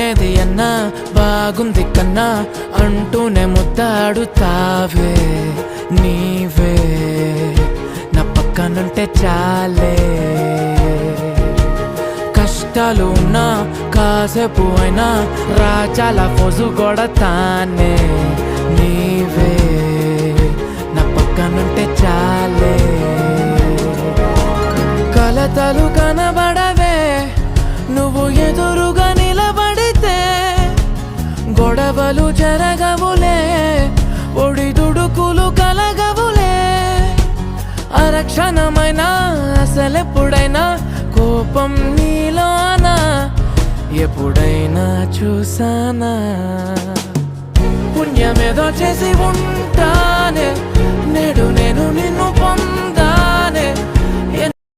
ఏది అన్నా బాగుంది కన్నా అంటూనే ముద్దాడుతావే నీవే నా పక్కనుంటే చాలే. కష్టాలు ఉన్నా కాసేపు అయినా రాజాల ఫోజు కొడతానే నీవే నా పక్కనుంటే చాలే. కలతలు కనబడవే నువ్వు ఎదురుగా నిలబడితే, గొడవలు జరగవులే ఒడిదుడుకులు కలగవులే. అరక్షణమైనా అసలెప్పుడైనా కోపం నీలోనా ఎప్పుడైనా చూసానా? పుణ్యమేదో చేసి ఉంటానే నేడు నేను నిన్ను